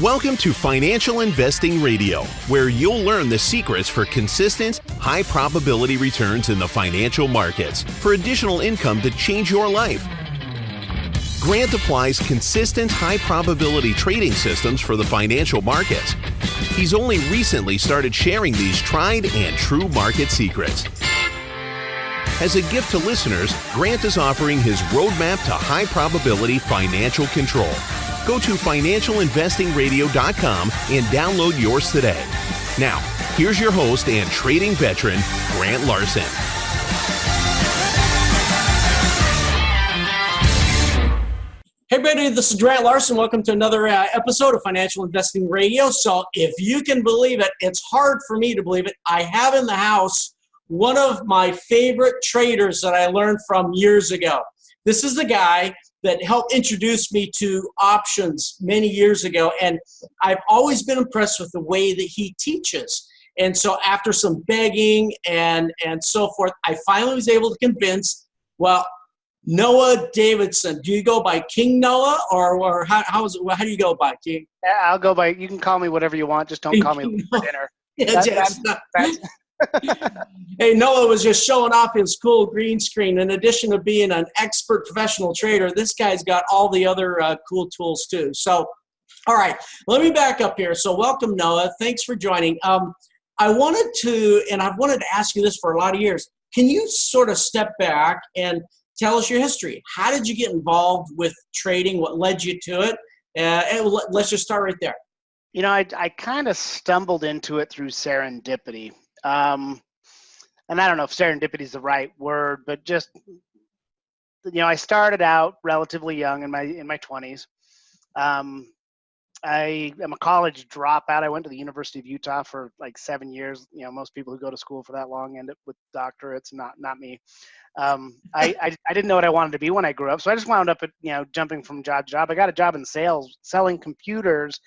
Welcome to Financial Investing Radio, where you'll learn the secrets for consistent, high-probability returns in the financial markets for additional income to change your life. Grant applies consistent, high-probability trading systems for the financial markets. He's only recently started sharing these tried and true market secrets. As a gift to listeners, Grant is offering his roadmap to high-probability financial control. Go to financialinvestingradio.com and download yours today. Now, here's your host and trading veteran, Grant Larson. Hey everybody, this is Grant Larson. Welcome to another episode of Financial Investing Radio. So if you can believe it, it's hard for me to believe it. I have in the house one of my favorite traders that I learned from years ago. This is the guy that helped introduce me to options many years ago, and I've always been impressed with the way that he teaches. And so after some begging and so forth, I finally was able to convince, Noah Davidson. Do you go by King Noah, or how do you go by King? Yeah, I'll go by, you can call me whatever you want, just don't call me for dinner. Hey, Noah was just showing off his cool green screen. In addition to being an expert professional trader, this guy's got all the other cool tools too. So, all right, let me back up here. So welcome, Noah. Thanks for joining. I've wanted to ask you this for a lot of years. Can you sort of step back and tell us your history? How did you get involved with trading? What led you to it? And let's just start right there. You know, I kind of stumbled into it through serendipity. And I don't know if serendipity is the right word, but just, I started out relatively young in my 20s. I am a college dropout. I went to the University of Utah for like 7 years. Most people who go to school for that long end up with doctorates, not me. I didn't know what I wanted to be when I grew up. So I just wound up at, jumping from job to job. I got a job in sales, selling computers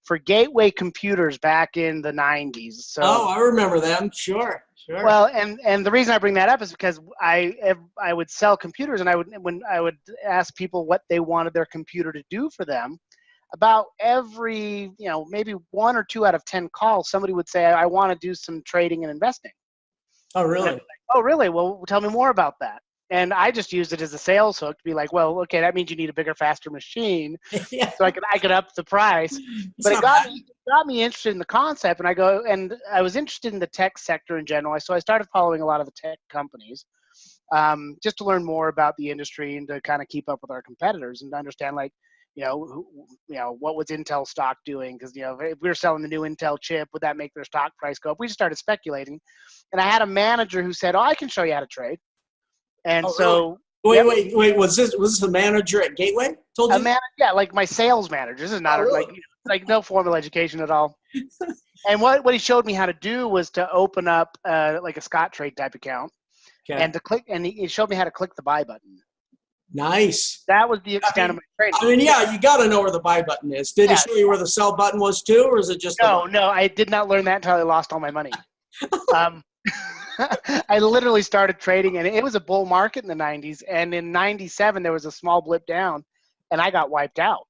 for Gateway Computers back in the 90s. So, I remember them. Sure. Well, and the reason I bring that up is because I would sell computers, and when I would ask people what they wanted their computer to do for them, about every, maybe 1 or 2 out of 10 calls, somebody would say, I want to do some trading and investing. Oh, really? Oh, really? Well, tell me more about that. And I just used it as a sales hook to be like, well, okay, that means you need a bigger, faster machine, Yeah. so I could up the price. But it got me interested in the concept, and I was interested in the tech sector in general. So I started following a lot of the tech companies, just to learn more about the industry and to kind of keep up with our competitors and to understand, like, what was Intel stock doing? Because, if we were selling the new Intel chip, would that make their stock price go up? We just started speculating, and I had a manager who said, I can show you how to trade. And so, really? Wait, was this a manager at Gateway? Told you? Yeah, like my sales manager. This is not really? like no formal education at all. And what he showed me how to do was to open up like a Scott Trade type account, and to click, and he showed me how to click the buy button. Nice. That was the extent of my trading. You got to know where the buy button is. Did he show you where the sell button was too, or is it just? No, I did not learn that until I lost all my money. I literally started trading, and it was a bull market in the 90s. And in 97, there was a small blip down, and I got wiped out.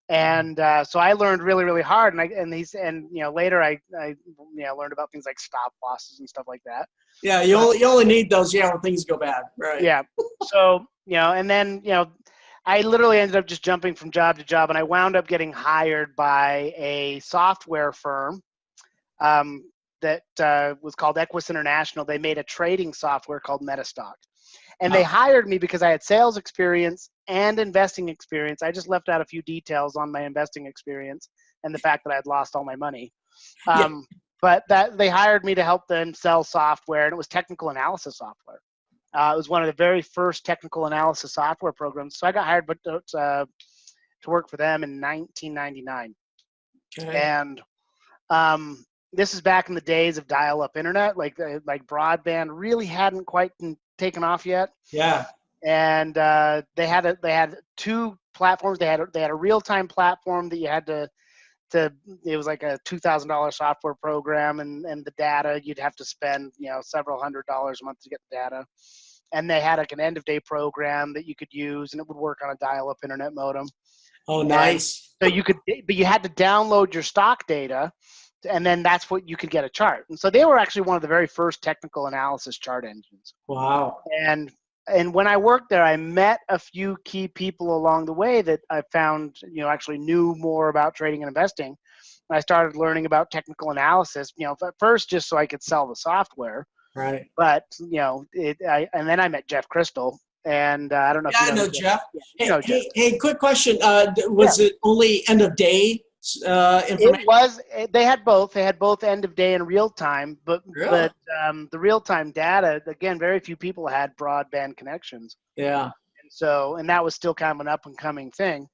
And so I learned really, really hard. And later I learned about things like stop losses and stuff like that. Yeah, you only need those when things go bad, right? Yeah. So and then I literally ended up just jumping from job to job, and I wound up getting hired by a software firm. That was called Equus International. They made a trading software called Metastock. And they hired me because I had sales experience and investing experience. I just left out a few details on my investing experience and the fact that I had lost all my money. But they hired me to help them sell software, and it was technical analysis software. It was one of the very first technical analysis software programs. So I got hired to work for them in 1999. Okay. And this is back in the days of dial-up internet, like broadband really hadn't quite taken off yet. Yeah. And they had 2 platforms. They had a real-time platform that you had to it was like a $2,000 software program, and the data you'd have to spend several $100s a month to get the data. And they had like an end-of-day program that you could use, and it would work on a dial-up internet modem. Oh, nice. So but you had to download your stock data, and then that's what you could get a chart. And so they were actually one of the very first technical analysis chart engines. Wow. And when I worked there, I met a few key people along the way that I found, actually knew more about trading and investing. And I started learning about technical analysis, at first just so I could sell the software. Right. But, and then I met Jeff Crystal. And I don't know if you know. I know Jeff. Yeah, Hey, Jeff. hey, quick question. Was it only end of day information? It was. They had both. They had both end of day and real time. But Really? the real time data, again, very few people had broadband connections. Yeah. And that was still kind of an up and coming thing.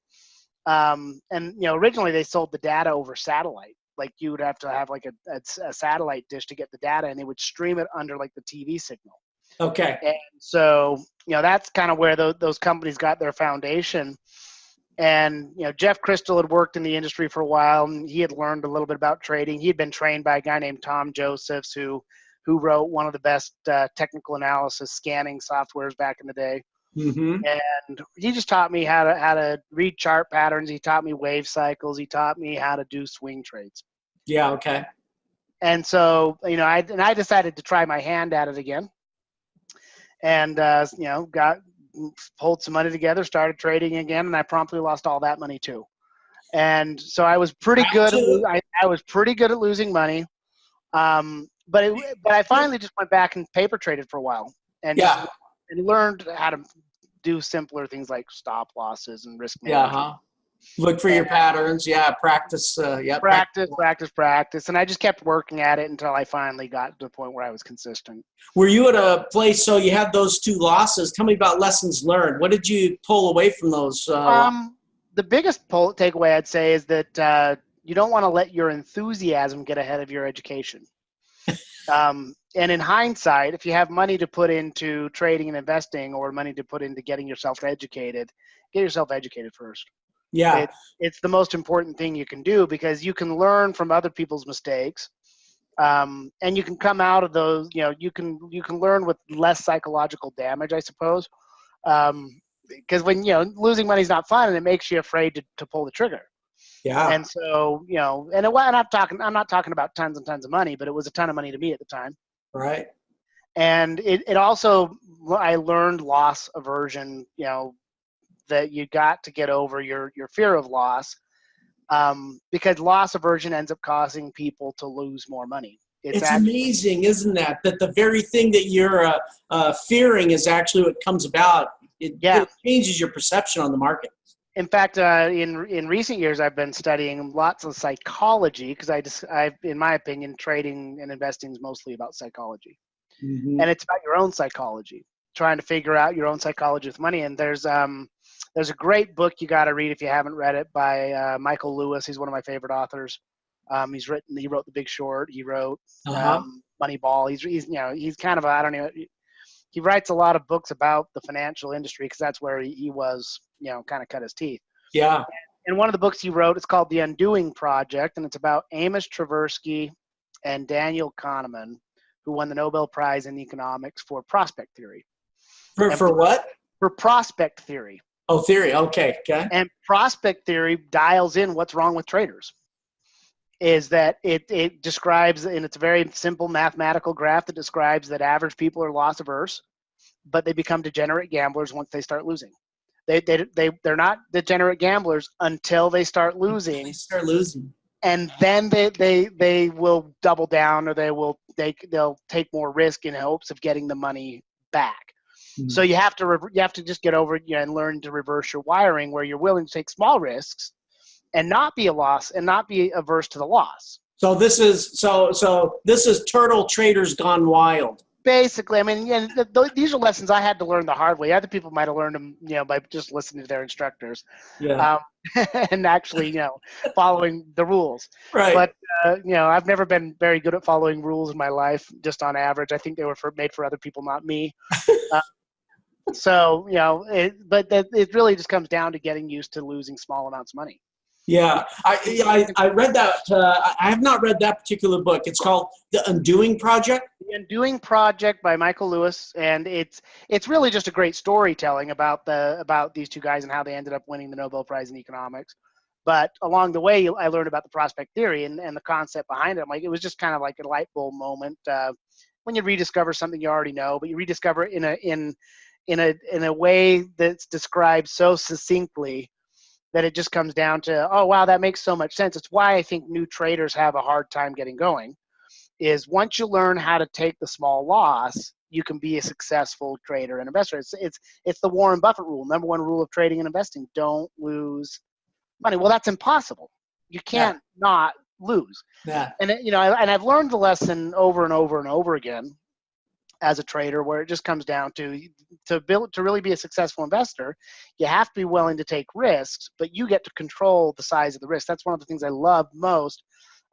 Originally they sold the data over satellite. Like you would have to have like a satellite dish to get the data, and they would stream it under like the TV signal. Okay. And so, that's kind of where those companies got their foundation. And, Jeff Crystal had worked in the industry for a while, and he had learned a little bit about trading. He had been trained by a guy named Tom Josephs, who wrote one of the best technical analysis scanning softwares back in the day. Mm-hmm. And he just taught me how to read chart patterns. He taught me wave cycles. He taught me how to do swing trades. Yeah. Okay. And so, I decided to try my hand at it again. And, pulled some money together, started trading again, and I promptly lost all that money too. And so I was pretty good. I was pretty good at losing money. But I finally just went back and paper traded for a while, and learned how to do simpler things like stop losses and risk management. Yeah. Look for your patterns. Yeah. Practice. Practice. And I just kept working at it until I finally got to the point where I was consistent. Were you at a place, so you had those 2 losses. Tell me about lessons learned. What did you pull away from those? The biggest takeaway I'd say is that you don't want to let your enthusiasm get ahead of your education. And in hindsight, if you have money to put into trading and investing, or money to put into getting yourself educated, get yourself educated first. Yeah. It's the most important thing you can do, because you can learn from other people's mistakes. And you can come out of those, you can learn with less psychological damage, I suppose. Because when, losing money is not fun, and it makes you afraid to pull the trigger. Yeah. And so, and I'm not talking about tons and tons of money, but it was a ton of money to me at the time. Right. And it also, I learned loss aversion, that you got to get over your fear of loss, because loss aversion ends up causing people to lose more money. It's amazing, isn't that? That the very thing that you're fearing is actually what comes about. It changes your perception on the market. In fact, in recent years, I've been studying lots of psychology, because in my opinion, trading and investing is mostly about psychology. Mm-hmm. And it's about your own psychology, trying to figure out your own psychology with money. And there's a great book you got to read if you haven't read it, by Michael Lewis. He's one of my favorite authors. He wrote The Big Short. He wrote Moneyball. He's kind of he writes a lot of books about the financial industry, because that's where he was, kind of cut his teeth. Yeah. And one of the books he wrote, it's called The Undoing Project, and it's about Amos Tversky and Daniel Kahneman, who won the Nobel Prize in economics for prospect theory. For what? For prospect theory. Oh, theory. Okay. And prospect theory dials in what's wrong with traders. Is that it describes, and it's a very simple mathematical graph that describes that average people are loss averse, but they become degenerate gamblers once they start losing. They're not degenerate gamblers until they start losing. And then they will double down, or they'll take more risk in hopes of getting the money back. Mm-hmm. So you have to just get over it, and learn to reverse your wiring, where you're willing to take small risks and not be averse to the loss. So this is turtle traders gone wild. Basically, I mean, these are lessons I had to learn the hard way. Other people might have learned them, by just listening to their instructors, and actually, following the rules. Right. But I've never been very good at following rules in my life. Just on average, I think they were made for other people, not me. So it really just comes down to getting used to losing small amounts of money. Yeah, I read that. I have not read that particular book. It's called The Undoing Project. The Undoing Project by Michael Lewis, and it's really just a great storytelling about these two guys and how they ended up winning the Nobel Prize in economics. But along the way, I learned about the prospect theory and the concept behind it. Like, it was just kind of like a light bulb moment when you rediscover something you already know, but you rediscover it in a way that's described so succinctly that it just comes down to, oh wow, that makes so much sense. It's why I think new traders have a hard time getting going. Is once you learn how to take the small loss, you can be a successful trader and investor. It's the Warren Buffett rule, number one rule of trading and investing: don't lose money. Well, that's impossible. You can't not lose. Yeah. And and I've learned the lesson over and over and over again as a trader, where it just comes down to really be a successful investor, you have to be willing to take risks, but you get to control the size of the risk. That's one of the things I love most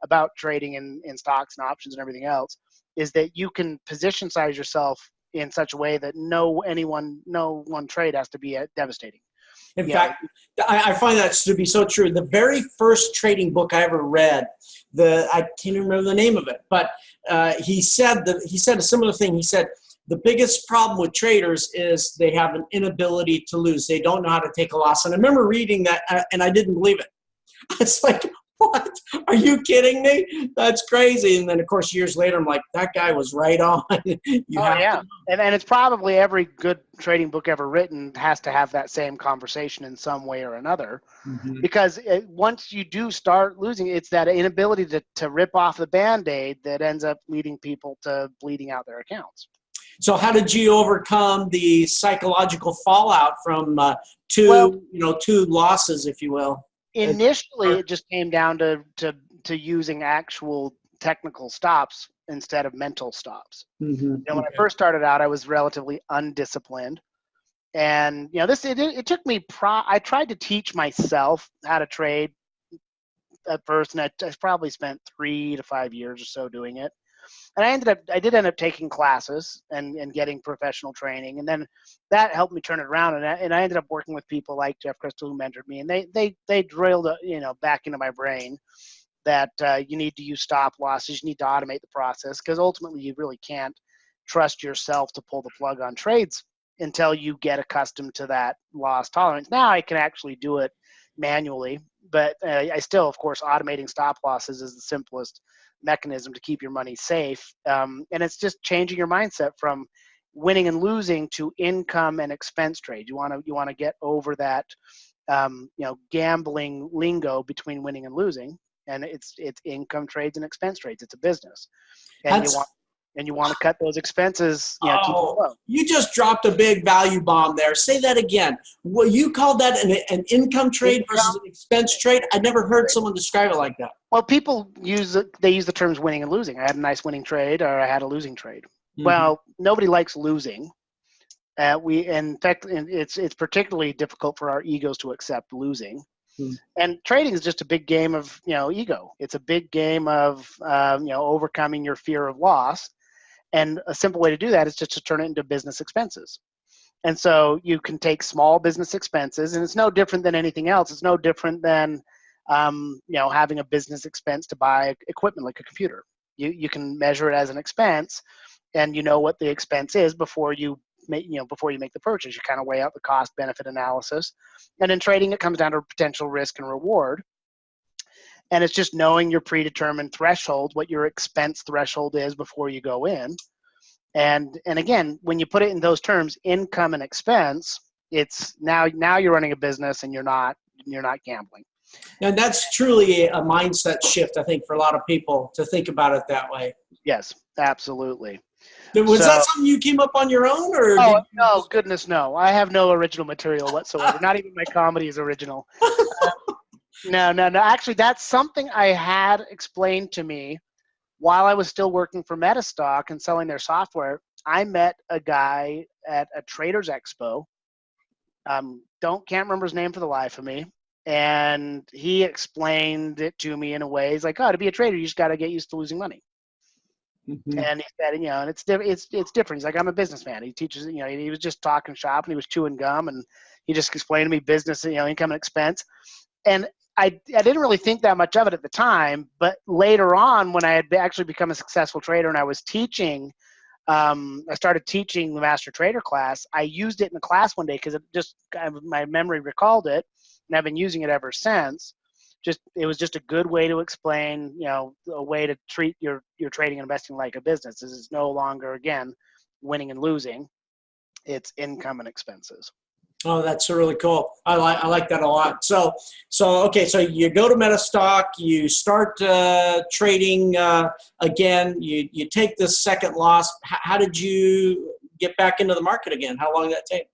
about trading in stocks and options and everything else, is that you can position size yourself in such a way that no one trade has to be devastating. In fact, I find that to be so true. The very first trading book I ever read, I can't remember the name of it, but he said a similar thing. He said the biggest problem with traders is they have an inability to lose. They don't know how to take a loss. And I remember reading that, and I didn't believe it. It's like, what? Are you kidding me? That's crazy. And then, of course, years later, I'm like, that guy was right on. And it's probably every good trading book ever written has to have that same conversation in some way or another. Mm-hmm. Because once you do start losing, it's that inability to rip off the Band-Aid that ends up leading people to bleeding out their accounts. So how did you overcome the psychological fallout from two losses, if you will? Initially, it just came down to using actual technical stops instead of mental stops. Mm-hmm. When I first started out, I was relatively undisciplined, and it took me. I tried to teach myself how to trade at first, and I probably spent 3 to 5 years or so doing it. And I did end up taking classes and getting professional training, and then that helped me turn it around. And I ended up working with people like Jeff Crystal, who mentored me, and they drilled back into my brain that you need to use stop losses, you need to automate the process, because ultimately you really can't trust yourself to pull the plug on trades until you get accustomed to that loss tolerance. Now I can actually do it manually, but I still, of course, automating stop losses is the simplest mechanism to keep your money safe. And it's just changing your mindset from winning and losing to income and expense trade. You want to get over that gambling lingo between winning and losing, and it's income trades and expense trades. It's a business, and you want to cut those expenses. Keep it low. You just dropped a big value bomb there. Say that again. Well, you called that an income trade versus an expense trade? I never heard someone describe it like that. Well, people use the terms winning and losing. I had a nice winning trade, or I had a losing trade. Mm-hmm. Well, nobody likes losing. In fact, it's particularly difficult for our egos to accept losing. Mm-hmm. And trading is just a big game of ego. It's a big game of overcoming your fear of loss. And a simple way to do that is just to turn it into business expenses. And so you can take small business expenses, and it's no different than anything else. It's no different than having a business expense to buy equipment like a computer. You can measure it as an expense, and you know what the expense is before you make the purchase. You kind of weigh out the cost benefit analysis. And in trading, it comes down to potential risk and reward. And it's just knowing your predetermined threshold, what your expense threshold is before you go in. And again, when you put it in those terms, income and expense, it's now you're running a business and you're not gambling. And that's truly a mindset shift, I think, for a lot of people to think about it that way. Yes, absolutely. Was that something you came up on your own, or? Oh, no, goodness, no. I have no original material whatsoever. Not even my comedy is original. No. Actually, that's something I had explained to me while I was still working for Metastock and selling their software. I met a guy at a Traders Expo. Can't remember his name for the life of me. And he explained it to me in a way. He's like, to be a trader, you just got to get used to losing money. Mm-hmm. And he said, and it's different. He's like, I'm a businessman. He teaches, he was just talking shop and he was chewing gum, and he just explained to me business, income and expense. And I didn't really think that much of it at the time, but later on, when I had actually become a successful trader and I was teaching, I started teaching the master trader class. I used it in the class one day because my memory recalled it, and I've been using it ever since. It was just a good way to explain, a way to treat your trading and investing like a business. This is no longer, again, winning and losing. It's income and expenses. Oh, that's really cool. I like that a lot. So okay, so you go to Metastock, you start trading again. You take this second loss. How did you get back into the market again? How long did that take?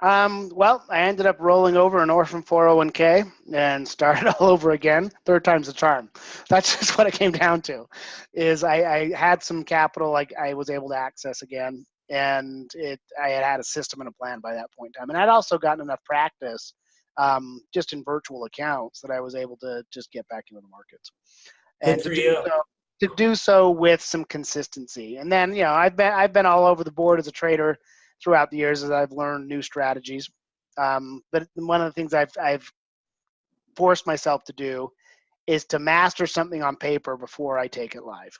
Well, I ended up rolling over an orphan 401k and started all over again. Third time's the charm. That's just what it came down to. Is I had some capital I was able to access again. And I had a system and a plan by that point in time. And I'd also gotten enough practice just in virtual accounts that I was able to just get back into the markets. And to do so with some consistency. And then, I've been all over the board as a trader throughout the years as I've learned new strategies. But one of the things I've forced myself to do is to master something on paper before I take it live.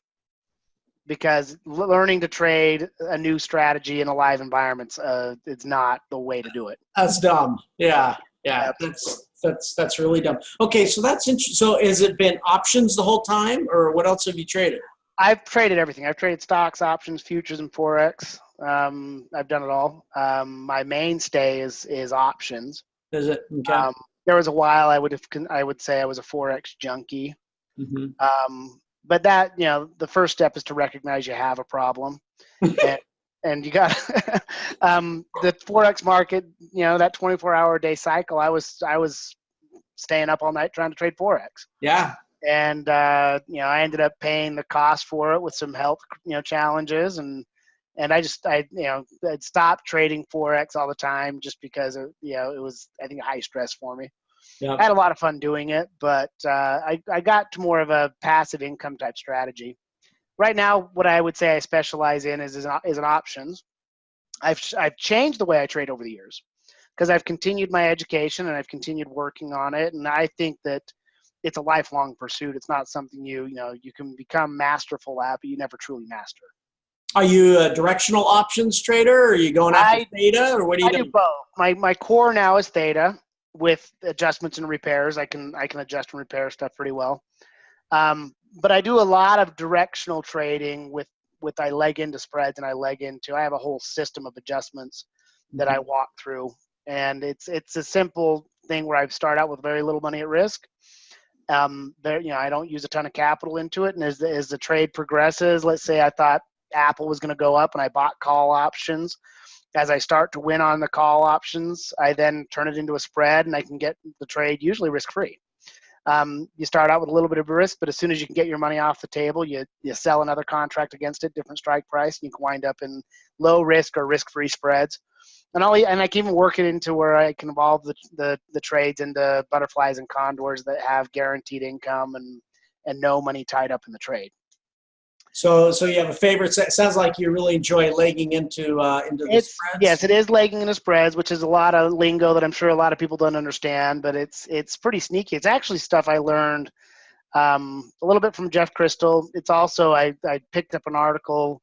Because learning to trade a new strategy in a live environment is not the way to do it. That's dumb. Yeah. That's really dumb. Okay, so that's interesting. So has it been options the whole time, or what else have you traded? I've traded everything. I've traded stocks, options, futures, and forex. I've done it all. My mainstay is options. Is it? Okay. There was a while I would say I was a forex junkie. Mm-hmm. But that, the first step is to recognize you have a problem. and you got the Forex market, that 24-hour a day cycle, I was staying up all night trying to trade Forex. Yeah. And, I ended up paying the cost for it with some health, challenges. And I'd stopped trading Forex all the time just because, it was, I think, high stress for me. Yep. I had a lot of fun doing it, but I got to more of a passive income type strategy. Right now, what I would say I specialize in is in options. I've changed the way I trade over the years because I've continued my education and I've continued working on it, and I think that it's a lifelong pursuit. It's not something you can become masterful at, but you never truly master. Are you a directional options trader, or are you going after theta, or what do you do? I do both. My core now is theta. With adjustments and repairs, I can adjust and repair stuff pretty well. But I do a lot of directional trading with I leg into spreads and I have a whole system of adjustments that I walk through. And it's a simple thing where I start out with very little money at risk. I don't use a ton of capital into it. And as the trade progresses, let's say I thought Apple was going to go up and I bought call options. As I start to win on the call options, I then turn it into a spread and I can get the trade usually risk-free. You start out with a little bit of risk, but as soon as you can get your money off the table, you sell another contract against it, different strike price, and you can wind up in low risk or risk-free spreads. And I can even work it into where I can evolve the trades into butterflies and condors that have guaranteed income and no money tied up in the trade. So you have a favorite. It sounds like you really enjoy legging into the spreads. Yes, it is legging into spreads, which is a lot of lingo that I'm sure a lot of people don't understand, but it's pretty sneaky. It's actually stuff I learned a little bit from Jeff Crystal. It's also I picked up an article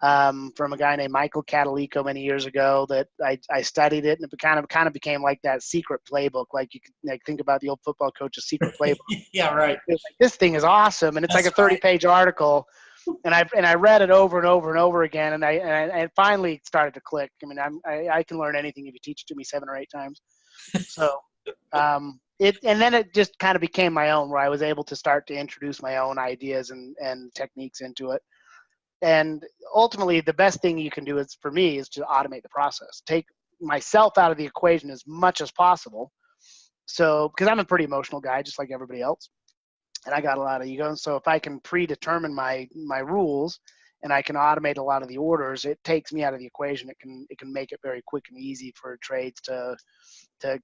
from a guy named Michael Catalico many years ago that I studied it, and it kind of became like that secret playbook. Like you could think about the old football coach's secret playbook. Yeah, right. It's like, this thing is awesome, and it's like a 30-page article. And I read it over and over and over again, and I finally started to click. I mean, I can learn anything if you teach it to me 7 or 8 times. So and then it just kind of became my own, where I was able to start to introduce my own ideas and techniques into it. And ultimately, the best thing you can do is to automate the process, take myself out of the equation as much as possible. So because I'm a pretty emotional guy, just like everybody else. And I got a lot of ego. So if I can predetermine my rules and I can automate a lot of the orders, it takes me out of the equation. It can make it very quick and easy for trades to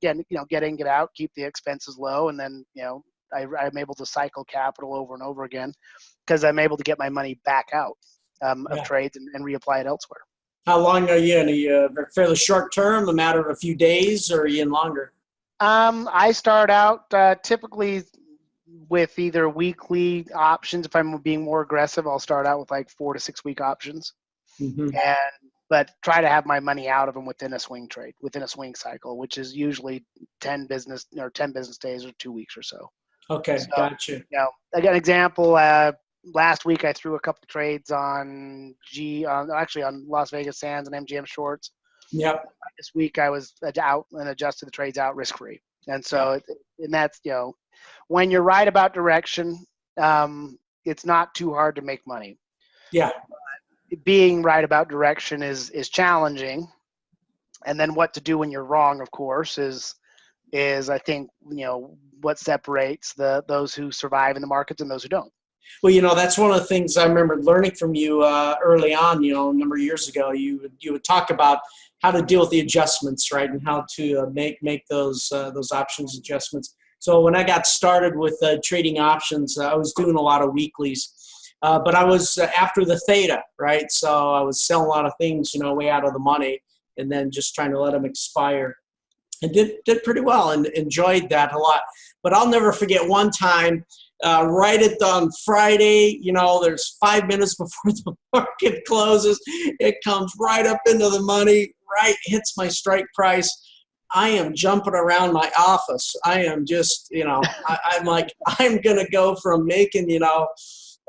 get in, get out, keep the expenses low, and then I'm able to cycle capital over and over again because I'm able to get my money back out of trades and reapply it elsewhere. How long are you in? Are you fairly short term, a matter of a few days, or are you in longer? I start out typically with either weekly options. If I'm being more aggressive, I'll start out with like 4 to 6 week options, Mm-hmm. but try to have my money out of them within a swing trade, within a swing cycle, which is usually 10 business days or 2 weeks or so. Okay, So, gotcha. I got an example. Last week I threw a couple trades on on Las Vegas Sands and MGM shorts. Yep. This week I was out and adjusted the trades out risk free, and so and that's when you're right about direction, it's not too hard to make money. Yeah. Being right about direction is challenging, and then what to do when you're wrong, of course, is I think what separates those who survive in the markets and those who don't. Well, that's one of the things I remember learning from you early on. A number of years ago, you would talk about how to deal with the adjustments, right, and how to make those options adjustments. So when I got started with trading options, I was doing a lot of weeklies. But I was after the theta, right? So I was selling a lot of things, way out of the money, and then just trying to let them expire. And did pretty well and enjoyed that a lot. But I'll never forget one time, right on Friday, there's 5 minutes before the market closes. It comes right up into the money, right, hits my strike price. I am jumping around my office. I am just, I'm like, I'm going to go from making,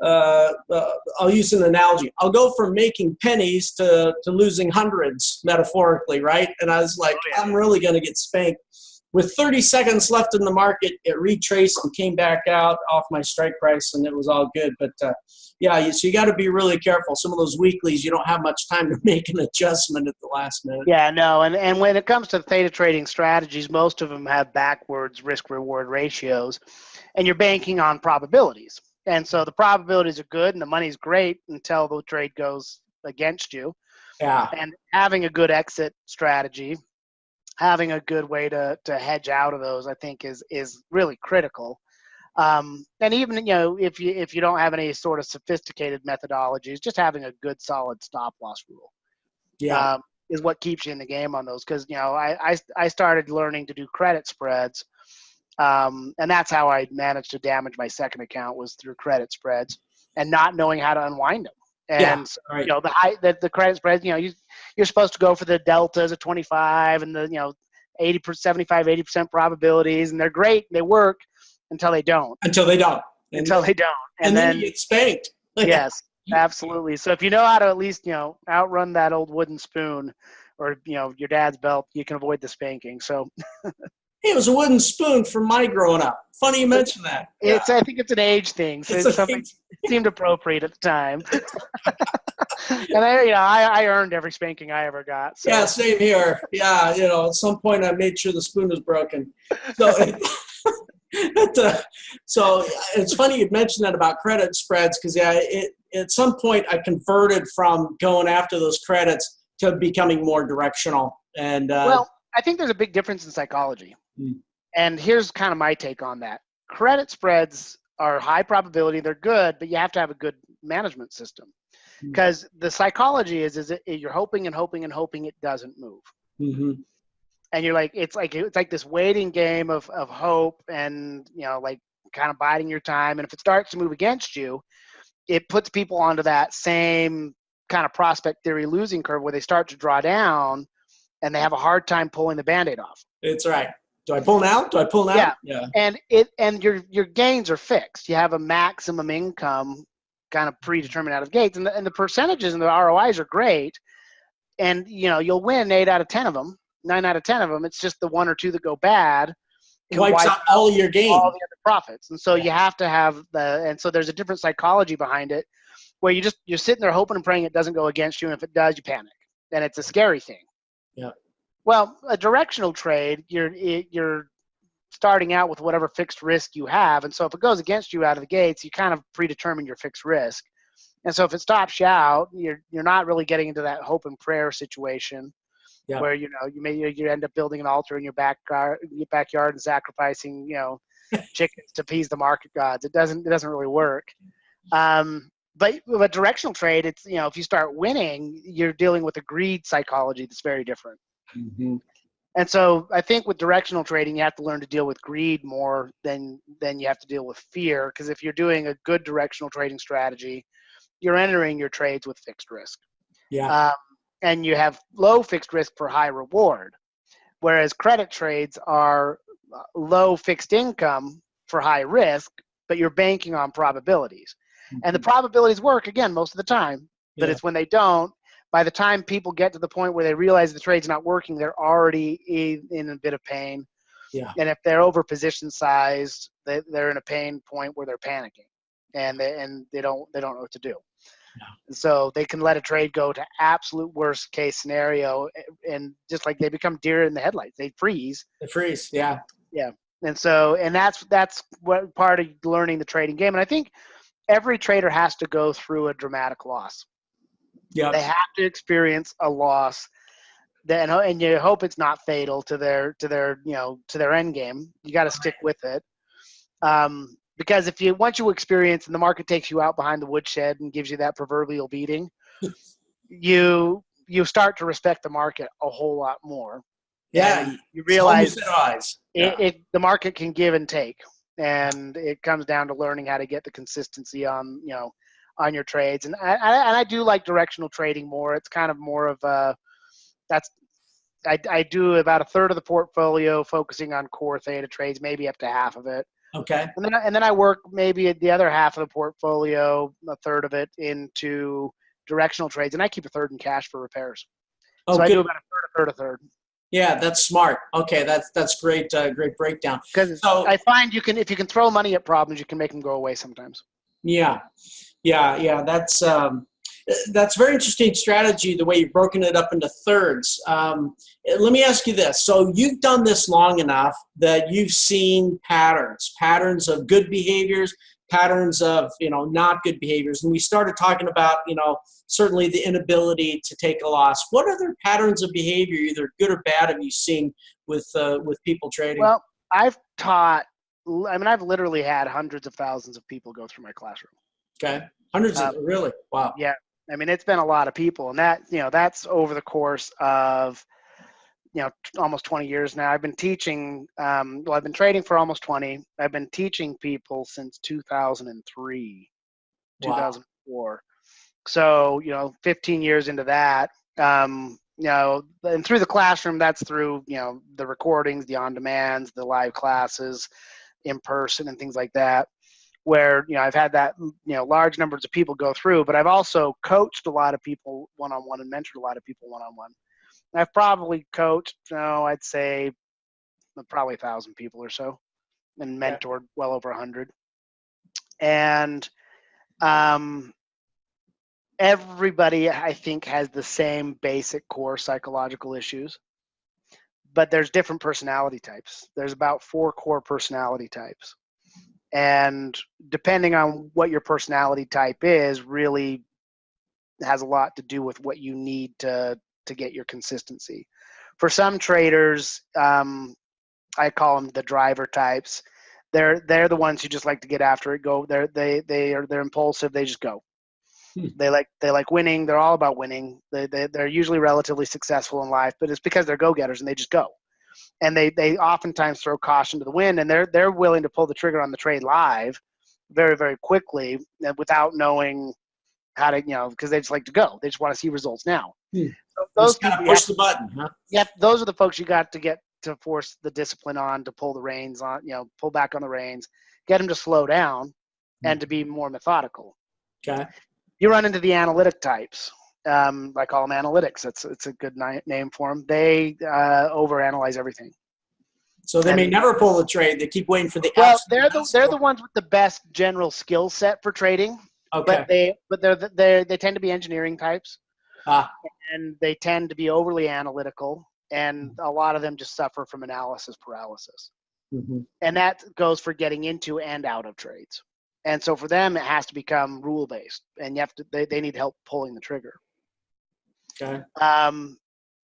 I'll use an analogy. I'll go from making pennies to losing hundreds, metaphorically, right? And I was like, I'm really going to get spanked. With 30 seconds left in the market, it retraced and came back out off my strike price, and it was all good. But, so you got to be really careful. Some of those weeklies, you don't have much time to make an adjustment at the last minute. Yeah, no, and when it comes to theta trading strategies, most of them have backwards risk-reward ratios, and you're banking on probabilities. And so the probabilities are good and the money's great until the trade goes against you. Yeah. And having a good exit strategy, having a good way to hedge out of those, I think is really critical. And even, if you don't have any sort of sophisticated methodologies, just having a good solid stop loss rule. Yeah. Is what keeps you in the game on those. Because, I started learning to do credit spreads. And that's how I managed to damage my second account, was through credit spreads and not knowing how to unwind them. And right. The credit spreads, you're supposed to go for the deltas of 25 and the 75-80% probabilities, and they're great, they work until they don't. And then you get spanked. Yes, absolutely. So if you know how to at least outrun that old wooden spoon or your dad's belt, you can avoid the spanking. So. It was a wooden spoon for my growing up. Funny you mention that. I think it's an age thing. So it's something that seemed appropriate at the time. And I earned every spanking I ever got. So. Yeah, same here. Yeah, at some point I made sure the spoon was broken. So, so it's funny you mentioned that about credit spreads, because at some point I converted from going after those credits to becoming more directional. And well, I think there's a big difference in psychology. And here's kind of my take on that. Credit spreads are high probability, they're good, but you have to have a good management system. Because the psychology is you're hoping and hoping and hoping it doesn't move. Mm-hmm. And you're like, it's like this waiting game of hope and, kind of biding your time. And if it starts to move against you, it puts people onto that same kind of prospect theory losing curve where they start to draw down and they have a hard time pulling the Band-Aid off. It's right. Do I pull now? Yeah. And your gains are fixed. You have a maximum income kind of predetermined out of gates, and the percentages and the ROIs are great. And you'll win 9 out of 10 of them. It's just the 1 or 2 that go bad. It wipes out all of your gains, all the other profits. And so you have to have and so there's a different psychology behind it, where you're sitting there hoping and praying it doesn't go against you, and if it does, you panic, and it's a scary thing. Yeah. Well, a directional trade, you're starting out with whatever fixed risk you have. And so if it goes against you out of the gates, you kind of predetermine your fixed risk. And so if it stops you out, you're not really getting into that hope and prayer situation where, you end up building an altar in your backyard and sacrificing, chickens to appease the market gods. It doesn't really work. But with a directional trade, it's, if you start winning, you're dealing with a greed psychology that's very different. Mm-hmm. And so I think with directional trading, you have to learn to deal with greed more than you have to deal with fear. Because if you're doing a good directional trading strategy, you're entering your trades with fixed risk. Yeah. And you have low fixed risk for high reward. Whereas credit trades are low fixed income for high risk, but you're banking on probabilities. And the probabilities work, again, most of the time. But it's when they don't. By the time people get to the point where they realize the trade's not working, they're already in a bit of pain. Yeah. And if they're over position sized, they're in a pain point where they're panicking, and they don't know what to do. Yeah. And so they can let a trade go to absolute worst case scenario, and just like they become deer in the headlights, they freeze. They freeze. Yeah. Yeah. And so, and that's what part of learning the trading game. And I think every trader has to go through a dramatic loss. Yeah. They have to experience a loss, and you hope it's not fatal to their end game. You got to stick with it, because once you experience and the market takes you out behind the woodshed and gives you that proverbial beating, you start to respect the market a whole lot more. Yeah, and you realize the market can give and take, and it comes down to learning how to get the consistency on your trades. And I do like directional trading more. It's kind of more of I do about a third of the portfolio focusing on core theta trades, maybe up to half of it. Okay. And then I work maybe the other half of the portfolio, a third of it, into directional trades, and I keep a third in cash for repairs. Oh, so good. I do about a third. Yeah, that's smart. Okay, that's great. Great breakdown. Because I find if you can throw money at problems, you can make them go away sometimes. Yeah. That's very interesting strategy, the way you've broken it up into thirds. Let me ask you this. So you've done this long enough that you've seen patterns of good behaviors, patterns of, not good behaviors. And we started talking about, certainly the inability to take a loss. What other patterns of behavior, either good or bad, have you seen with people trading? Well, I've literally had hundreds of thousands of people go through my classroom. Okay. Hundreds of really? Wow. Yeah. It's been a lot of people, and that's over the course of, almost 20 years now. I've been teaching, I've been trading for almost 20. I've been teaching people since 2003, 2004. So, 15 years into that, and through the classroom, that's through, the recordings, the on-demands, the live classes, in person and things like that, where, I've had that, large numbers of people go through, but I've also coached a lot of people one-on-one and mentored a lot of people one-on-one. I've probably coached, I'd say probably 1,000 people or so, and mentored well over 100. And everybody, I think, has the same basic core psychological issues, but there's different personality types. There's about 4 core personality types. And depending on what your personality type is, really has a lot to do with what you need to get your consistency. For some traders, I call them the driver types. They're the ones who just like to get after it. Go. They're impulsive. They just go. They like winning. They're all about winning. They're usually relatively successful in life, but it's because they're go-getters and they just go. And they oftentimes throw caution to the wind, and they're willing to pull the trigger on the trade live very, very quickly without knowing how to, because they just like to go. They just want to see results now. So those people push the button, huh? Yep, those are the folks you got to get to force the discipline on, to pull the reins on, pull back on the reins, get them to slow down and to be more methodical. Okay. You run into the analytic types. I call them analytics. It's a good name for them. They overanalyze everything. So they may never pull the trade. They keep waiting for the. Well, they're the ones with the best general skill set for trading. Okay. But they tend to be engineering types. And they tend to be overly analytical, and a lot of them just suffer from analysis paralysis. Mm-hmm. And that goes for getting into and out of trades. And so for them, it has to become rule based, and they need help pulling the trigger. Okay.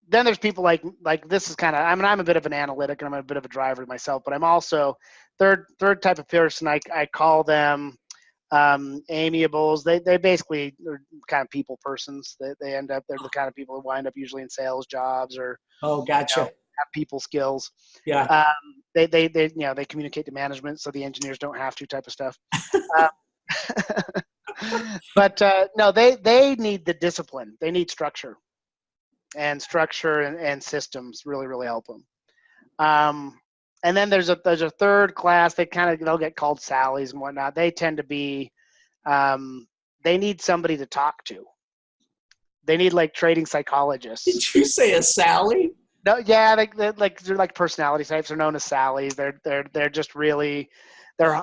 Then there's people like this is kind of, I'm a bit of an analytic and I'm a bit of a driver myself, but I'm also third type of person. I call them amiables. They basically are kind of people persons. They're the kind of people who wind up usually in sales jobs or. Oh, gotcha. have people skills. Yeah. They communicate to management, so the engineers don't have to, type of stuff. Uh, but no, they need the discipline. They need structure, and systems really help them. And then there's a third class. They'll get called Sallies and whatnot. They tend to be, they need somebody to talk to. They need like trading psychologists. Did you say a Sally? No, yeah, they're like personality types. They're known as Sallies. They're just really, they're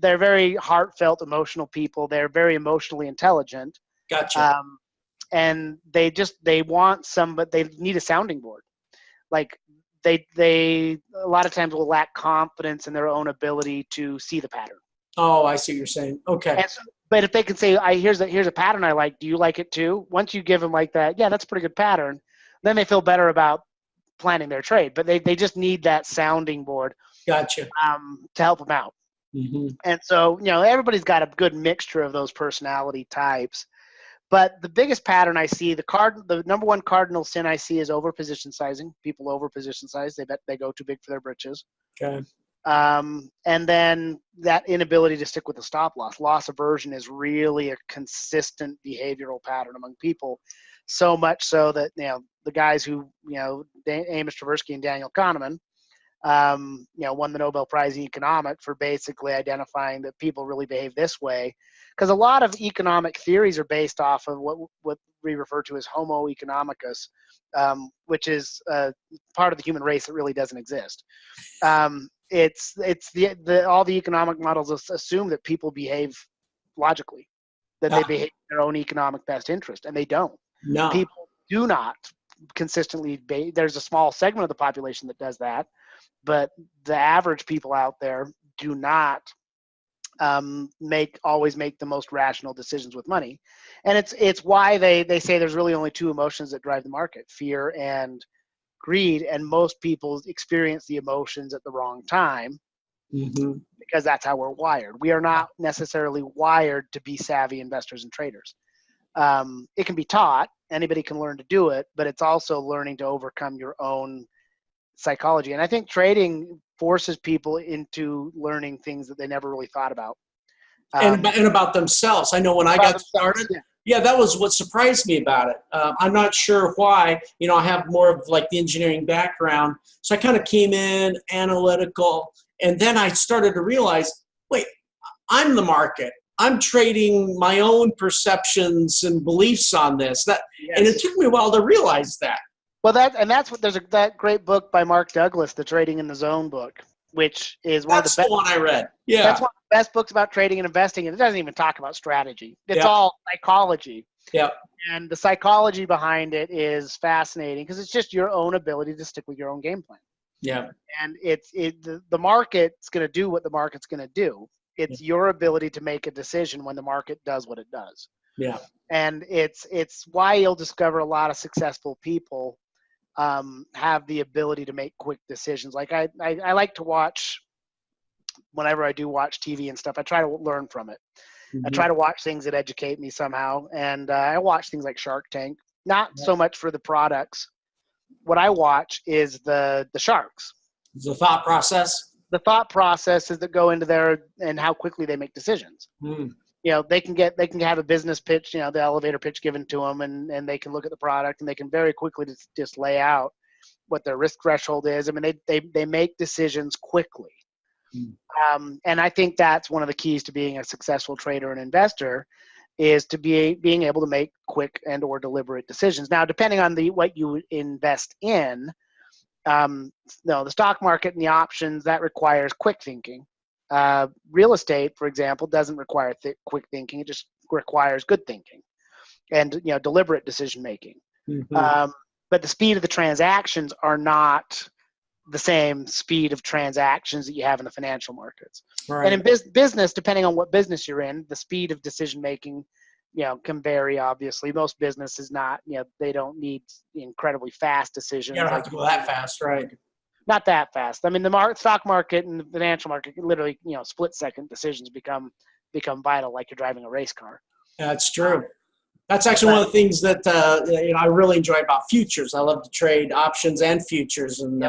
very heartfelt, emotional people. They're very emotionally intelligent. Gotcha. And they want somebody. They need a sounding board. Like they a lot of times will lack confidence in their own ability to see the pattern. Oh, I see what you're saying. Okay. But if they can say, here's a pattern I like. Do you like it too? Once you give them like that, yeah, that's a pretty good pattern. Then they feel better about planning their trade. But they just need that sounding board. Gotcha. To help them out. Mm-hmm. And so, everybody's got a good mixture of those personality types. But the biggest pattern I see, the number one cardinal sin I see is over position sizing. People over position size. They bet they go too big for their britches. Okay. And then that inability to stick with the stop loss. Loss aversion is really a consistent behavioral pattern among people. So much so that, the guys who, Amos Tversky and Daniel Kahneman, won the Nobel Prize in economics for basically identifying that people really behave this way. Because a lot of economic theories are based off of what we refer to as Homo economicus, which is part of the human race that really doesn't exist. It's all the economic models assume that people behave logically, that they behave in their own economic best interest, and they don't. No. People do not consistently. There's a small segment of the population that does that, but the average people out there do not always make the most rational decisions with money. And it's why they say there's really only two emotions that drive the market: fear and greed. And most people experience the emotions at the wrong time, because that's how we're wired. We are not necessarily wired to be savvy investors and traders. It can be taught. Anybody can learn to do it, but it's also learning to overcome your own psychology. And I think trading forces people into learning things that they never really thought about. And about themselves. I know when I got started, that was what surprised me about it. I'm not sure why. I have more of like the engineering background. So I kind of came in analytical, and then I started to realize, wait, I'm the market. I'm trading my own perceptions and beliefs on this. And it took me a while to realize that. Well, that's what there's that great book by Mark Douglas, the Trading in the Zone book, which is one of the best. That's the one I read. Yeah. That's one of the best books about trading and investing, and it doesn't even talk about strategy. It's all psychology. Yeah. And the psychology behind it is fascinating because it's just your own ability to stick with your own game plan. Yeah. And the market's going to do what the market's going to do. It's your ability to make a decision when the market does what it does. Yeah. And it's why you'll discover a lot of successful people have the ability to make quick decisions. Like I like to watch, whenever I do watch TV and stuff, I try to learn from it. I try to watch things that educate me somehow. And I watch things like Shark Tank, not so much for the products. What I watch is the sharks. The thought process. The thought processes that go into there and how quickly they make decisions. They can have a business pitch, the elevator pitch given to them, and they can look at the product and they can very quickly just lay out what their risk threshold is. I mean, they make decisions quickly. And I think that's one of the keys to being a successful trader and investor, is to being able to make quick and or deliberate decisions. Now, depending on what you invest in, the stock market and the options, that requires quick thinking. Real estate, for example, doesn't require quick thinking. It just requires good thinking and deliberate decision making. But the speed of the transactions are not the same speed of transactions that you have in the financial markets. Right. And in business, depending on what business you're in, the speed of decision making can vary. Obviously, most business is not. They don't need incredibly fast decisions. You don't have to go that fast, right? Not that fast. I mean, the stock market and the financial market, literally, split-second decisions become vital, like you're driving a race car. That's true. That's actually one of the things that I really enjoy about futures. I love to trade options and futures, and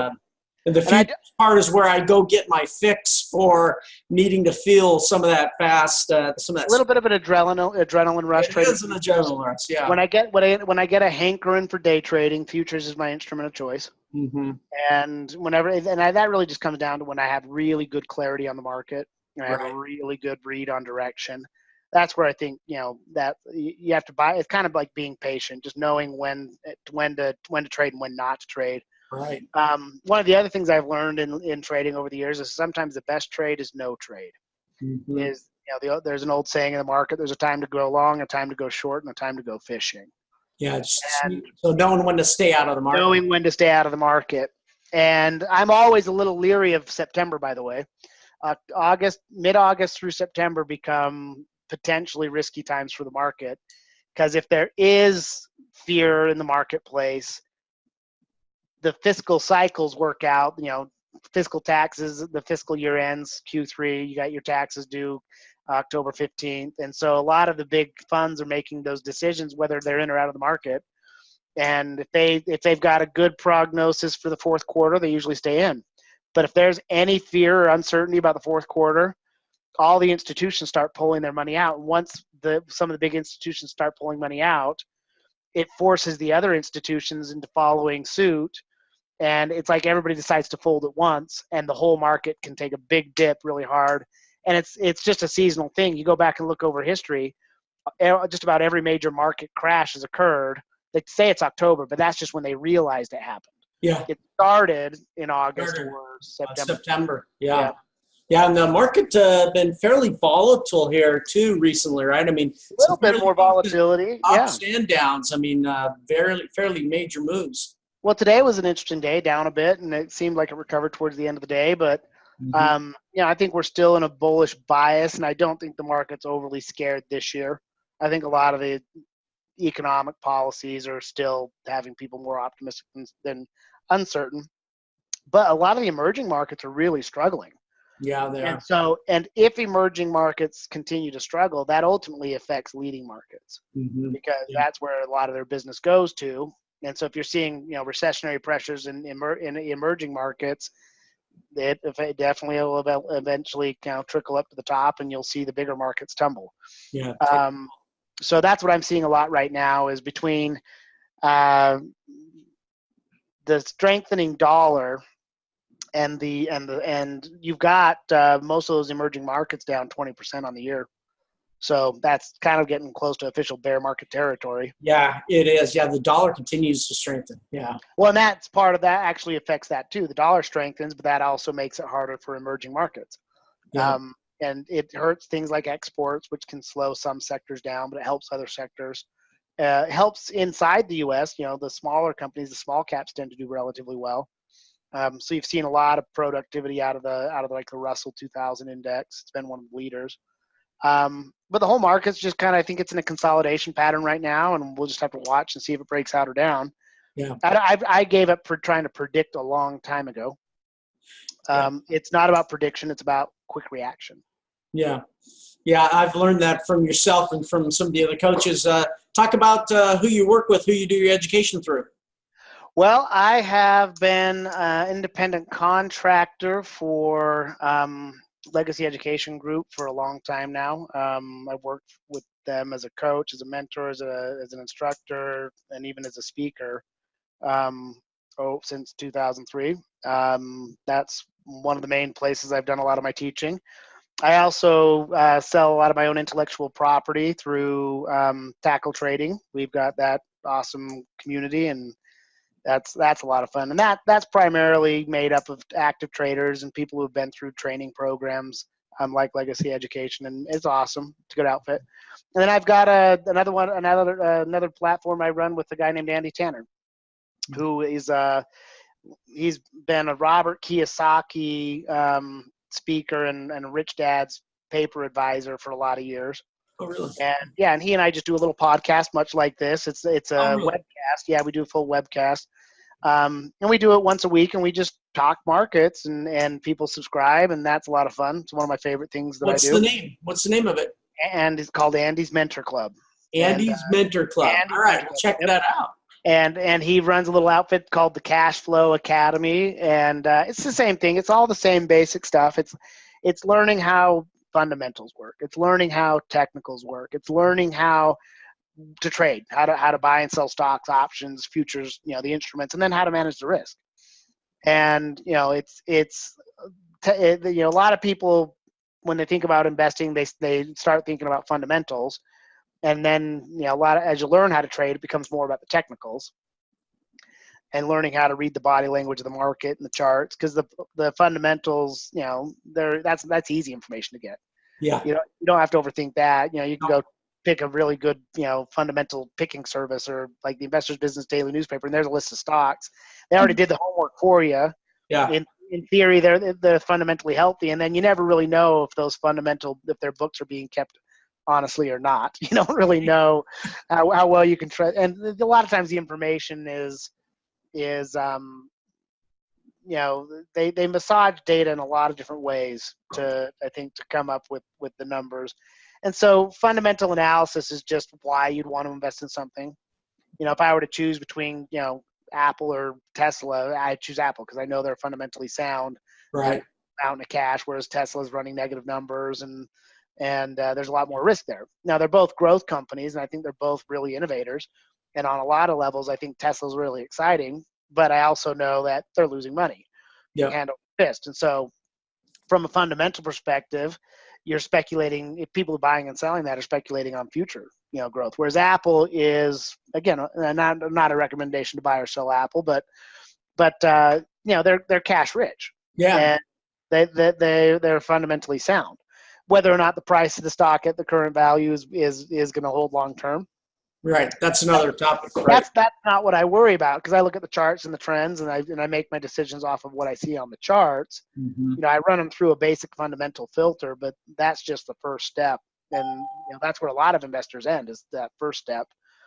the futures part is where I go get my fix for needing to feel some of that fast, some of that. A little bit of an adrenaline rush. It is an adrenaline rush, yeah. When I get a hankering for day trading, futures is my instrument of choice. Mm-hmm. And that really just comes down to when I have really good clarity on the market and I have a really good read on direction. That's where I think that you have to buy. It's kind of like being patient, just knowing when to trade and when not to trade. Right. One of the other things I've learned in trading over the years is sometimes the best trade is no trade. Mm-hmm. There's an old saying in the market: there's a time to go long, a time to go short, and a time to go fishing. Yeah. So knowing when to stay out of the market. Knowing when to stay out of the market. And I'm always a little leery of September, by the way. Mid-August through September become potentially risky times for the market, because if there is fear in the marketplace, the fiscal cycles work out. Fiscal taxes, the fiscal year ends Q3, you got your taxes due October 15th, and so a lot of the big funds are making those decisions whether they're in or out of the market. And if they've got a good prognosis for the fourth quarter, they usually stay in. But if there's any fear or uncertainty about the fourth quarter, all the institutions start pulling their money out. Once some of the big institutions start pulling money out, it forces the other institutions into following suit. And it's like everybody decides to fold at once, and the whole market can take a big dip really hard. And it's just a seasonal thing. You go back and look over history, just about every major market crash has occurred. They say it's October, but that's just when they realized it happened. Yeah. It started in August or September. Yeah. Yeah, and the market been fairly volatile here too recently, right? I mean, a little bit more volatility. Ups and downs. I mean, fairly major moves. Well, today was an interesting day, down a bit, and it seemed like it recovered towards the end of the day. But I think we're still in a bullish bias, and I don't think the market's overly scared this year. I think a lot of the economic policies are still having people more optimistic than uncertain. But a lot of the emerging markets are really struggling. Yeah, they are. And if emerging markets continue to struggle, that ultimately affects leading markets, because that's where a lot of their business goes to. And so if you're seeing, recessionary pressures in emerging markets, it definitely will eventually trickle up to the top, and you'll see the bigger markets tumble. Yeah. So that's what I'm seeing a lot right now is between the strengthening dollar and you've got most of those emerging markets down 20% on the year. So that's kind of getting close to official bear market territory. Yeah, it is. Yeah, the dollar continues to strengthen. Yeah. Well, and that's part of that actually affects that too. The dollar strengthens, but that also makes it harder for emerging markets. Yeah. And it hurts things like exports, which can slow some sectors down, but it helps other sectors. It helps inside the U.S. The smaller companies, the small caps tend to do relatively well. So you've seen a lot of productivity out of the Russell 2000 index. It's been one of the leaders. But the whole market's just kind of, I think it's in a consolidation pattern right now, and we'll just have to watch and see if it breaks out or down. Yeah. I gave up for trying to predict a long time ago. It's not about prediction. It's about quick reaction. Yeah. Yeah, I've learned that from yourself and from some of the other coaches. Talk about who you work with, who you do your education through. Well, I have been an independent contractor for Legacy Education Group for a long time now. I've worked with them as a coach, as a mentor, as an instructor, and even as a speaker since 2003. That's one of the main places I've done a lot of my teaching. I also sell a lot of my own intellectual property through Tackle Trading. We've got that awesome community, and that's a lot of fun. And that's primarily made up of active traders and people who've been through training programs like Legacy Education, and it's awesome. It's a good outfit. And then I've got another platform I run with a guy named Andy Tanner, who is he's been a Robert Kiyosaki speaker and Rich Dad's paper advisor for a lot of years. Oh, really? And he and I just do a little podcast, much like this. It's a webcast. Yeah, we do a full webcast. And we do it once a week, and we just talk markets, and people subscribe, and that's a lot of fun. It's one of my favorite things that I do. What's the name of it? And it's called Andy's Mentor Club. Andy's Mentor Club. All right, we'll check that out. And he runs a little outfit called the Cash Flow Academy, and it's the same thing. It's all the same basic stuff. It's learning how fundamentals work. It's learning how technicals work. It's learning how to trade, how to buy and sell stocks, options, futures, the instruments, and then how to manage the risk. And a lot of people, when they think about investing, they start thinking about fundamentals. And then, as you learn how to trade, it becomes more about the technicals and learning how to read the body language of the market and the charts, because the fundamentals, that's easy information to get. Yeah. You don't have to overthink that. You can go pick a really good, fundamental picking service, or like the Investor's Business Daily newspaper, and there's a list of stocks. They already did the homework for you. Yeah. In theory, they're fundamentally healthy, and then you never really know if their books are being kept honestly or not. You don't really know how well you can trust. And a lot of times the information is they massage data in a lot of different ways to come up with the numbers. And so fundamental analysis is just why you'd want to invest in something. If I were to choose between, Apple or Tesla, I'd choose Apple because I know they're fundamentally sound. Right. Mountain of cash, whereas Tesla's running negative numbers, and there's a lot more risk there. Now, they're both growth companies, and I think they're both really innovators. And on a lot of levels, I think Tesla's really exciting, but I also know that they're losing money. Yeah. Hand over fist. And so from a fundamental perspective, you're speculating, if people are buying and selling that, are speculating on future, growth. Whereas Apple is, again, not a recommendation to buy or sell Apple, but they're cash rich. Yeah. And they're fundamentally sound. Whether or not the price of the stock at the current value is going to hold long term. Right. That's another topic. Right. That's not what I worry about, because I look at the charts and the trends, and I make my decisions off of what I see on the charts. Mm-hmm. I run them through a basic fundamental filter, but that's just the first step. And that's where a lot of investors end, is that first step.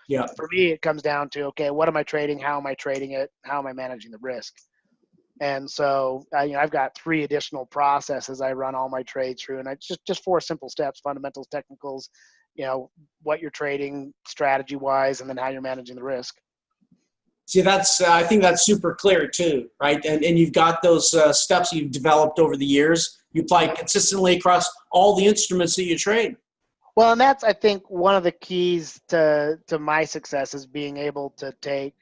Yeah. For me, it comes down to, okay, what am I trading? How am I trading it? How am I managing the risk? And so, I've got 3 additional processes I run all my trades through, and I just 4 simple steps: fundamentals, technicals, what you're trading strategy wise, and then how you're managing the risk. See, I think that's super clear too, right? And you've got those steps you've developed over the years. You apply consistently across all the instruments that you trade. Well, and that's, I think, one of the keys to my success, is being able to take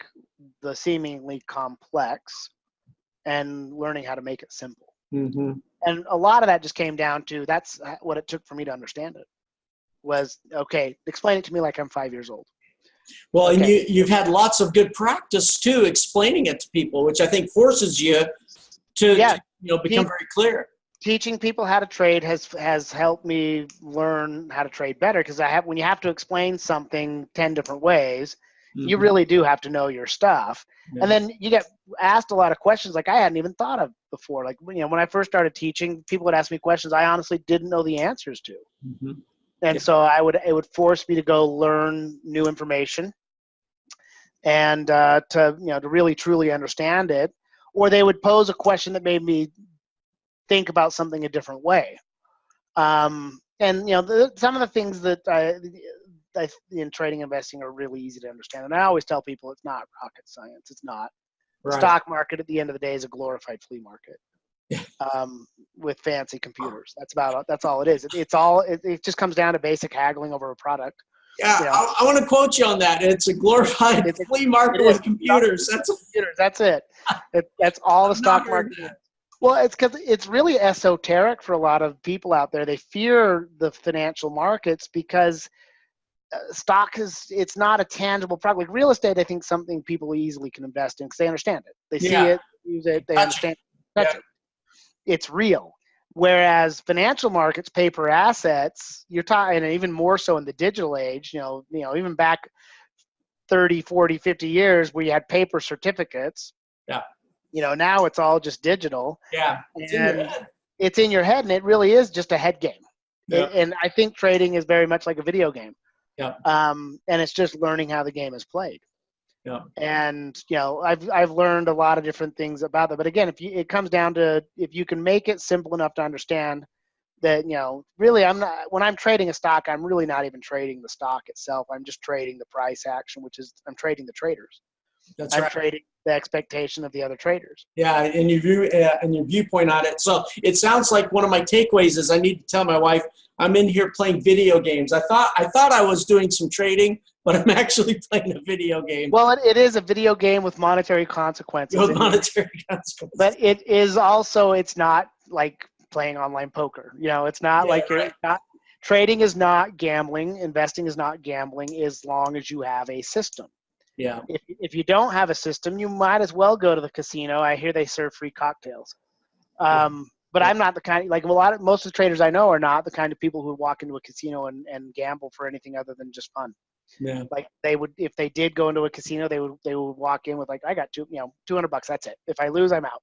the seemingly complex and learning how to make it simple. Mm-hmm. And a lot of that just came down to, that's what it took for me to understand it, was, okay, explain it to me like I'm 5 years old. Well, okay. And you've had lots of good practice too, explaining it to people, which I think forces you to become very clear. Teaching people how to trade has helped me learn how to trade better, because when you have to explain something 10 different ways, mm-hmm. you really do have to know your stuff. Yeah. And then you get asked a lot of questions like I hadn't even thought of before. Like, when I first started teaching, people would ask me questions I honestly didn't know the answers to. Mm-hmm. And so it would force me to go learn new information, and to really truly understand it. Or they would pose a question that made me think about something a different way. Some of the things that I in trading investing are really easy to understand. And I always tell people, it's not rocket science. It's not. Right. The stock market at the end of the day is a glorified flea market. With fancy computers. That's all it is. It just comes down to basic haggling over a product. Yeah, I want to quote you on that. It's a glorified flea market with computers. That's it. That's all the stock market is. Well, it's because it's really esoteric for a lot of people out there. They fear the financial markets because stock it's not a tangible product. Like real estate, I think something people easily can invest in because they understand it. They see it, use it, they understand it. It's real. Whereas financial markets, paper assets, you're talking, and even more so in the digital age, even back 30, 40, 50 years where you had paper certificates. Yeah. Now it's all just digital. Yeah. It's in your head, and it really is just a head game. Yeah. And I think trading is very much like a video game. Yeah. And it's just learning how the game is played. Yeah. And I've learned a lot of different things about that. But again, it comes down to, if you can make it simple enough to understand, that, really I'm not, when I'm trading a stock, I'm really not even trading the stock itself. I'm just trading the price action, which is I'm trading the traders. That's right. Trading the expectation of the other traders. Yeah, and your viewpoint on it. So it sounds like one of my takeaways is I need to tell my wife I'm in here playing video games. I thought I was doing some trading, but I'm actually playing a video game. Well, it is a video game with monetary consequences. With monetary consequences. But it is also, it's not like playing online poker. It's not you're not, trading is not gambling. Investing is not gambling as long as you have a system. Yeah. If you don't have a system, you might as well go to the casino. I hear they serve free cocktails. But I'm not the kind, most of the traders I know are not the kind of people who would walk into a casino and gamble for anything other than just fun. Yeah. Like they would, if they did go into a casino, they would walk in with I got $200. That's it. If I lose, I'm out.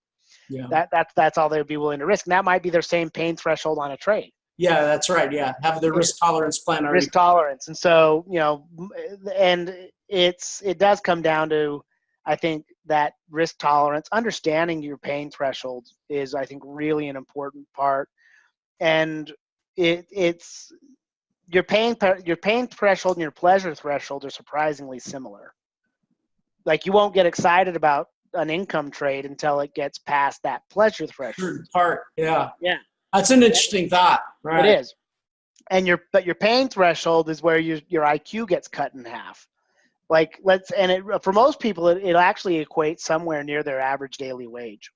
Yeah. That's all they would be willing to risk. And that might be their same pain threshold on a trade. Yeah, that's right. Yeah. Have the risk tolerance plan already. Risk tolerance. And so, and it does come down to, I think, that risk tolerance, understanding your pain threshold is, I think, really an important part. And it's your pain threshold and your pleasure threshold are surprisingly similar. Like you won't get excited about an income trade until it gets past that pleasure threshold. Yeah. Yeah. That's an interesting thought. Right. It is. And your pain threshold is where your IQ gets cut in half. For most people, it actually equates somewhere near their average daily wage.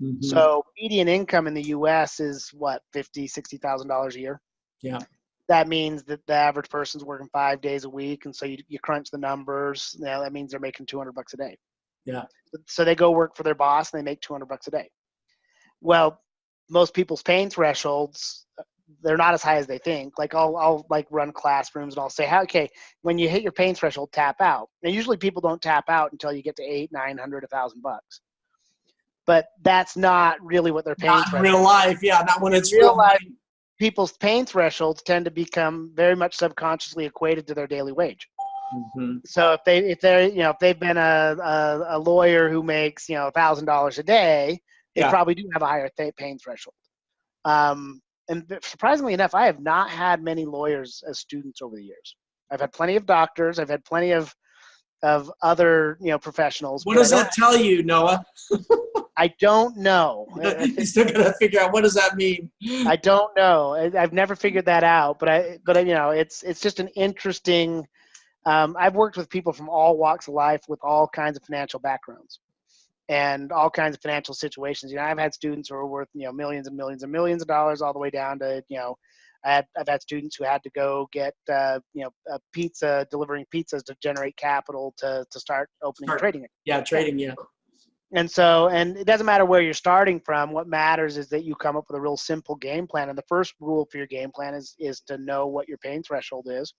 Mm-hmm. So median income in the U.S. is what, $50,000-$60,000 a year. Yeah. That means that the average person's working 5 days a week, and so you crunch the numbers. That means they're making $200 a day. Yeah. So they go work for their boss and they make $200 a day. Well, most people's pain thresholds, they're not as high as they think. I'll run classrooms and I'll say, okay, when you hit your pain threshold, tap out. And usually people don't tap out until you get to $800, $900, $1,000. But that's not really what their pain threshold is. Real life, yeah, not when it's real life. People's pain thresholds tend to become very much subconsciously equated to their daily wage. Mm-hmm. So if they've been a lawyer who makes $1,000 a day, they probably do have a higher pain threshold. And surprisingly enough, I have not had many lawyers as students over the years. I've had plenty of doctors. I've had plenty of other professionals. What does that tell you, Noah? I don't know. You still gotta figure out what does that mean. I don't know. I've never figured that out. But it's just an interesting. I've worked with people from all walks of life with all kinds of financial backgrounds and all kinds of financial situations. I've had students who are worth millions and millions and millions of dollars, all the way down to I've had students who had to go get a pizza, delivering pizzas to generate capital to start opening and trading it. Yeah, trading. Yeah. And it doesn't matter where you're starting from. What matters is that you come up with a real simple game plan. And the first rule for your game plan is to know what your pain threshold is,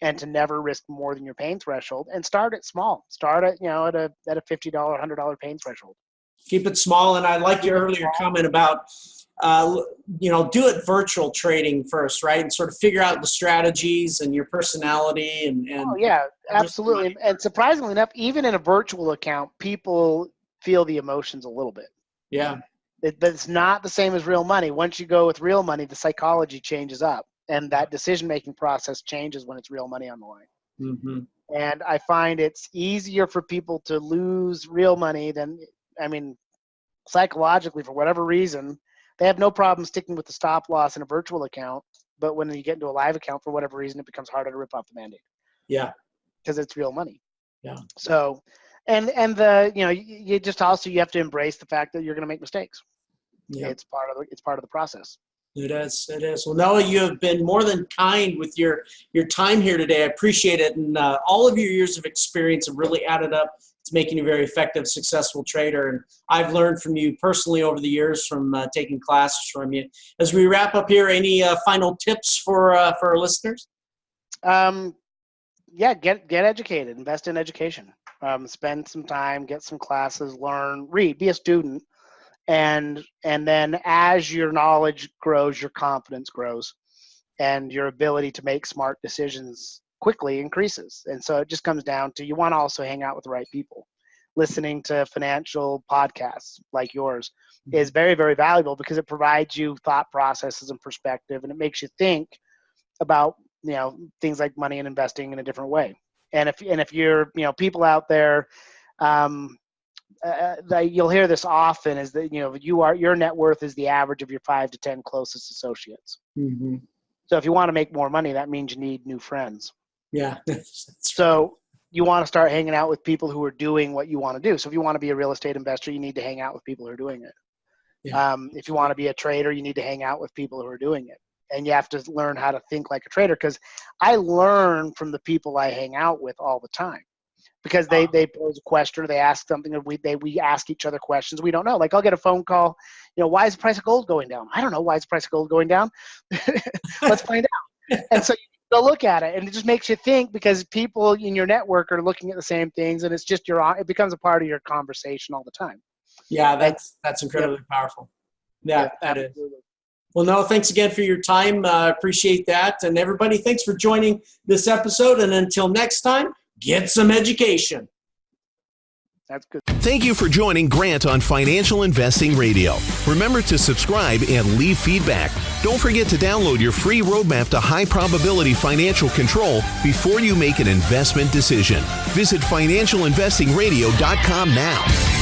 and to never risk more than your pain threshold. And start it small. Start at at a $50, $100 pain threshold. Keep it small. And I like your earlier comment about do it virtual trading first, right? And sort of figure out the strategies and your personality and oh yeah, absolutely. And surprisingly enough, even in a virtual account, people feel the emotions a little bit. Yeah. But it's not the same as real money. Once you go with real money, the psychology changes up, and that decision-making process changes when it's real money on the line. Mm-hmm. And I find it's easier for people to lose real money than, psychologically, for whatever reason, they have no problem sticking with the stop loss in a virtual account. But when you get into a live account, for whatever reason, it becomes harder to rip off the mandate. Yeah. Because it's real money. Yeah. So, and you just also, you have to embrace the fact that you're going to make mistakes. Yeah. It's part of the process. It is. Well, Noah, you have been more than kind with your time here today. I appreciate it. And all of your years of experience have really added up to making you a very effective, successful trader. And I've learned from you personally over the years from taking classes from you. As we wrap up here, any final tips for our listeners? Yeah, get educated, invest in education, spend some time, get some classes, learn, read, be a student. And then as your knowledge grows, your confidence grows, and your ability to make smart decisions quickly increases. And so it just comes down to, you want to also hang out with the right people. listening to financial podcasts like yours is very, very valuable because it provides you thought processes and perspective, and it makes you think about, things like money and investing in a different way. And if you're, people out there, you'll hear this often is that, your net worth is the average of your 5 to 10 closest associates. Mm-hmm. So if you want to make more money, that means you need new friends. Yeah. So you want to start hanging out with people who are doing what you want to do. So if you want to be a real estate investor, you need to hang out with people who are doing it. Yeah. If you want to be a trader, you need to hang out with people who are doing it. And you have to learn how to think like a trader, because I learn from the people I hang out with all the time. Because they pose a question or they ask something, and we ask each other questions we don't know. Like I'll get a phone call, why is the price of gold going down? I don't know. Why is the price of gold going down? Let's find out. And so you look at it, and it just makes you think, because people in your network are looking at the same things, and it's just it becomes a part of your conversation all the time. Yeah, that's incredibly powerful. Yeah, that is. Well, no, thanks again for your time. Appreciate that. And everybody, thanks for joining this episode. And until next time, get some education. That's good. Thank you for joining Grant on Financial Investing Radio. Remember to subscribe and leave feedback. Don't forget to download your free roadmap to high probability financial control before you make an investment decision. Visit financialinvestingradio.com now.